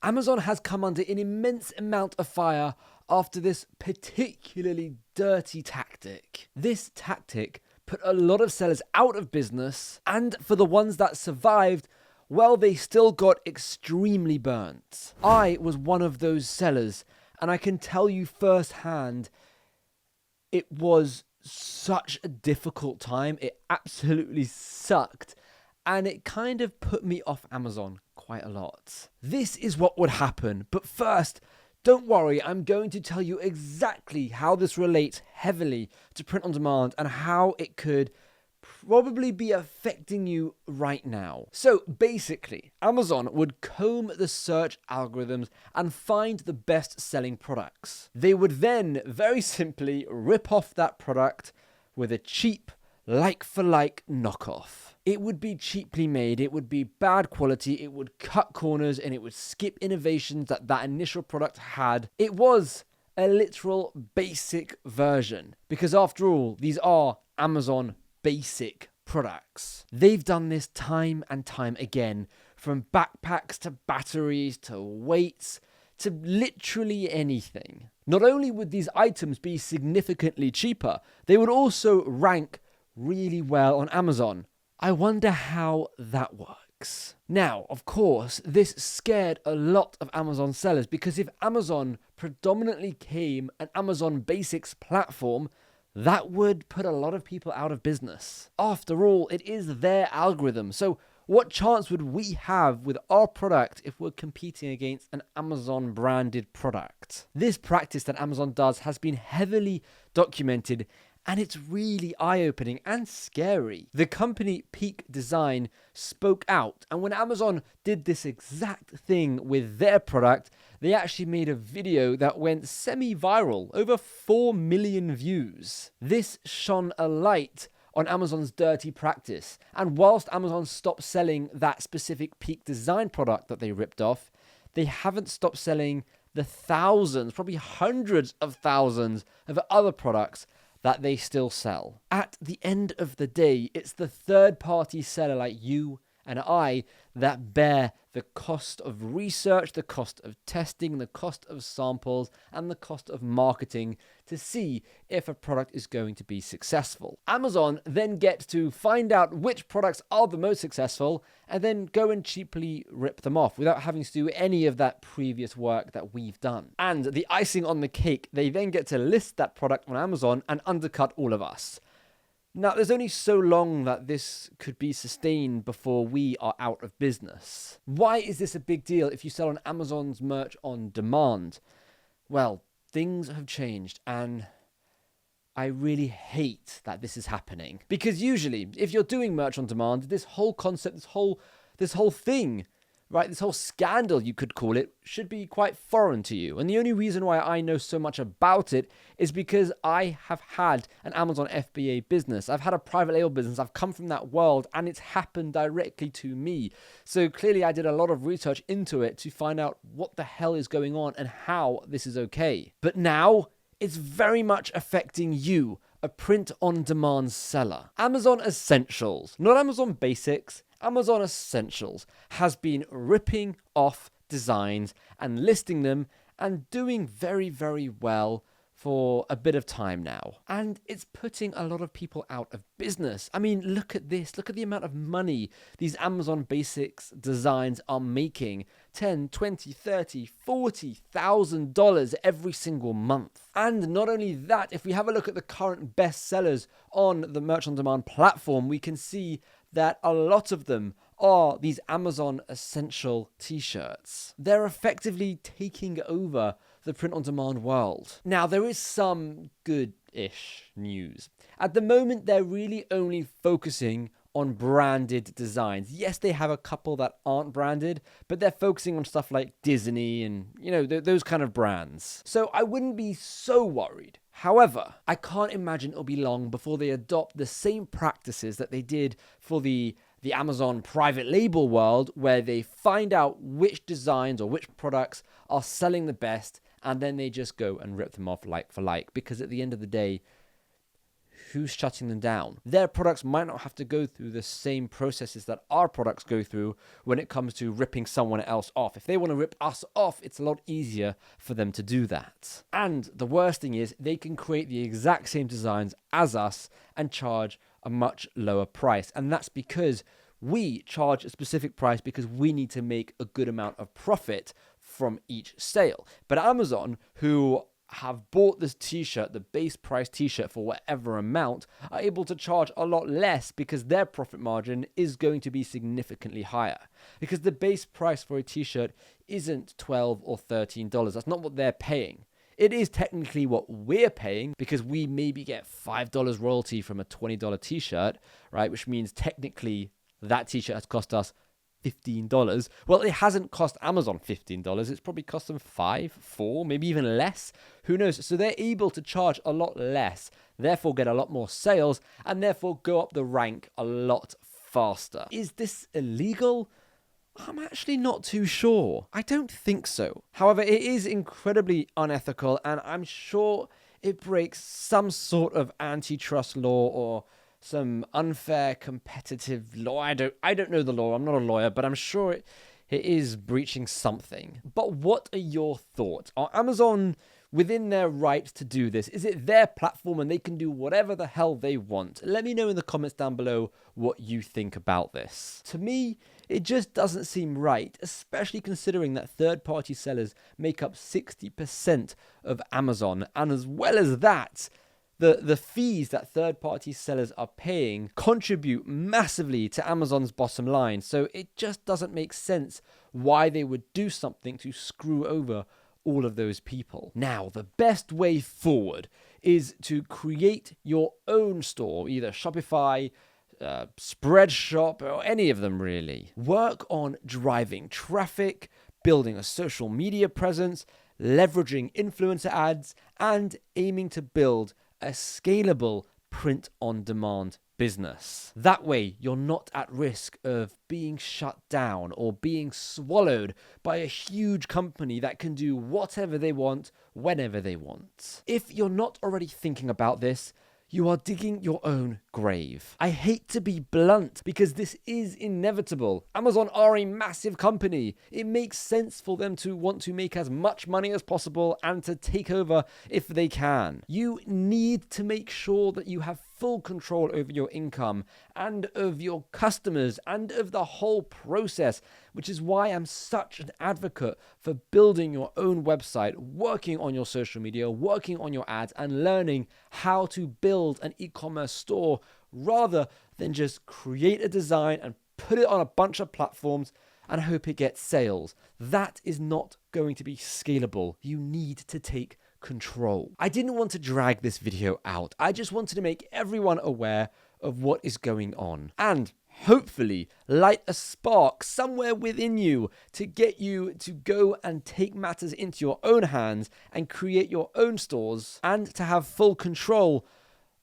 Amazon has come under an immense amount of fire after this particularly dirty tactic. This tactic put a lot of sellers out of business, and for the ones that survived, well, they still got extremely burnt. I was one of those sellers, and I can tell you firsthand, it was such a difficult time. It absolutely sucked, and it kind of put me off Amazon quite a lot. This is what would happen, but first, don't worry, I'm going to tell you exactly how this relates heavily to print on demand and how it could probably be affecting you right now. So basically, Amazon would comb the search algorithms and find the best selling products. They would then very simply rip off that product with a cheap like-for-like knockoff. It would be cheaply made, it would be bad quality, it would cut corners, and it would skip innovations that initial product had. It was a literal basic version, because after all, these are Amazon basic products. They've done this time and time again, from backpacks to batteries to weights to literally anything. Not only would these items be significantly cheaper, they would also rank really well on Amazon. I wonder how that works. Now, of course, this scared a lot of Amazon sellers, because if Amazon predominantly came an Amazon Basics platform, that would put a lot of people out of business. After all, it is their algorithm, so what chance would we have with our product if we're competing against an Amazon branded product? This practice that Amazon does has been heavily documented, and it's really eye-opening and scary. The company Peak Design spoke out, and when Amazon did this exact thing with their product, they actually made a video that went semi-viral, over 4 million views. This shone a light on Amazon's dirty practice, and whilst Amazon stopped selling that specific Peak Design product that they ripped off, they haven't stopped selling the thousands, probably hundreds of thousands of other products that they still sell. At the end of the day, it's the third-party seller like you and I that bear the cost of research, the cost of testing, the cost of samples, and the cost of marketing to see if a product is going to be successful. Amazon then gets to find out which products are the most successful and then go and cheaply rip them off without having to do any of that previous work that we've done. And the icing on the cake, they then get to list that product on Amazon and undercut all of us. Now, there's only so long that this could be sustained before we are out of business. Why is this a big deal if you sell on Amazon's merch on demand? Well, things have changed, and I really hate that this is happening. Because usually, if you're doing merch on demand, this whole concept, this whole thing, right, this whole scandal, you could call it, should be quite foreign to you. And the only reason why I know so much about it is because I have had an Amazon FBA business. I've had a private label business. I've come from that world, and it's happened directly to me. So clearly I did a lot of research into it to find out what the hell is going on and how this is okay. But now it's very much affecting you, a print-on-demand seller. Amazon Essentials, not Amazon Basics, Amazon Essentials has been ripping off designs and listing them and doing very, very well for a bit of time now. And it's putting a lot of people out of business. I mean, look at this. Look at the amount of money these Amazon Basics designs are making. $10, $20, $30, $40,000 every single month. And not only that, if we have a look at the current best sellers on the Merch on Demand platform, we can see that a lot of them are these Amazon Essential t-shirts. They're effectively taking over the print-on-demand world. Now, there is some good-ish news. At the moment, they're really only focusing on branded designs. Yes, they have a couple that aren't branded, but they're focusing on stuff like Disney and, those kind of brands. So I wouldn't be so worried. However, I can't imagine it'll be long before they adopt the same practices that they did for the Amazon private label world, where they find out which designs or which products are selling the best, and then they just go and rip them off like for like. Because at the end of the day, who's shutting them down. Their products might not have to go through the same processes that our products go through when it comes to ripping someone else off. If they want to rip us off, it's a lot easier for them to do that. And the worst thing is they can create the exact same designs as us and charge a much lower price. And that's because we charge a specific price because we need to make a good amount of profit from each sale. But Amazon, who have bought this t-shirt, the base price t-shirt, for whatever amount, are able to charge a lot less because their profit margin is going to be significantly higher. Because the base price for a t-shirt isn't $12 or $13. That's not what they're paying. It is technically what we're paying because we maybe get $5 royalty from a $20 t-shirt, right? Which means technically that t-shirt has cost us $15. Well, it hasn't cost Amazon $15. It's probably cost them $5, $4, maybe even less. Who knows? So they're able to charge a lot less, therefore get a lot more sales, and therefore go up the rank a lot faster. Is this illegal? I'm actually not too sure. I don't think so. However, it is incredibly unethical, and I'm sure it breaks some sort of antitrust law or some unfair competitive law. I don't know the law. I'm not a lawyer, but I'm sure it is breaching something. But what are your thoughts? Are Amazon within their right to do this? Is it their platform and they can do whatever the hell they want? Let me know in the comments down below what you think about this. To me, it just doesn't seem right, especially considering that third-party sellers make up 60% of Amazon. And as well as that, the fees that third-party sellers are paying contribute massively to Amazon's bottom line. So it just doesn't make sense why they would do something to screw over all of those people. Now, the best way forward is to create your own store, either Shopify, Spreadshop, or any of them really. Work on driving traffic, building a social media presence, leveraging influencer ads, and aiming to build a scalable print-on-demand business. That way, you're not at risk of being shut down or being swallowed by a huge company that can do whatever they want, whenever they want. If you're not already thinking about this, you are digging your own grave. I hate to be blunt because this is inevitable. Amazon are a massive company. It makes sense for them to want to make as much money as possible and to take over if they can. You need to make sure that you have full control over your income and of your customers and of the whole process, which is why I'm such an advocate for building your own website, working on your social media, working on your ads, and learning how to build an e-commerce store rather than just create a design and put it on a bunch of platforms and hope it gets sales. That is not going to be scalable. You need to take control. I didn't want to drag this video out. I just wanted to make everyone aware of what is going on and hopefully light a spark somewhere within you to get you to go and take matters into your own hands and create your own stores and to have full control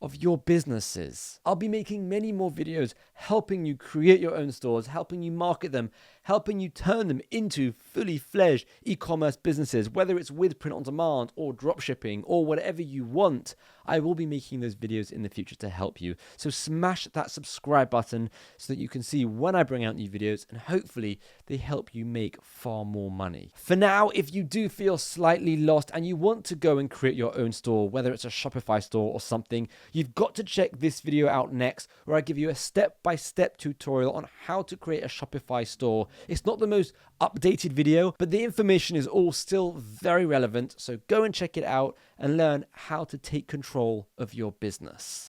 of your businesses. I'll be making many more videos helping you create your own stores, helping you market them, helping you turn them into fully fledged e-commerce businesses, whether it's with print on demand or dropshipping or whatever you want. I will be making those videos in the future to help you. So smash that subscribe button so that you can see when I bring out new videos and hopefully they help you make far more money. For now, if you do feel slightly lost and you want to go and create your own store, whether it's a Shopify store or something, you've got to check this video out next where I give you a step-by-step tutorial on how to create a Shopify store. It's not the most updated video, but the information is all still very relevant. So go and check it out and learn how to take control of your business.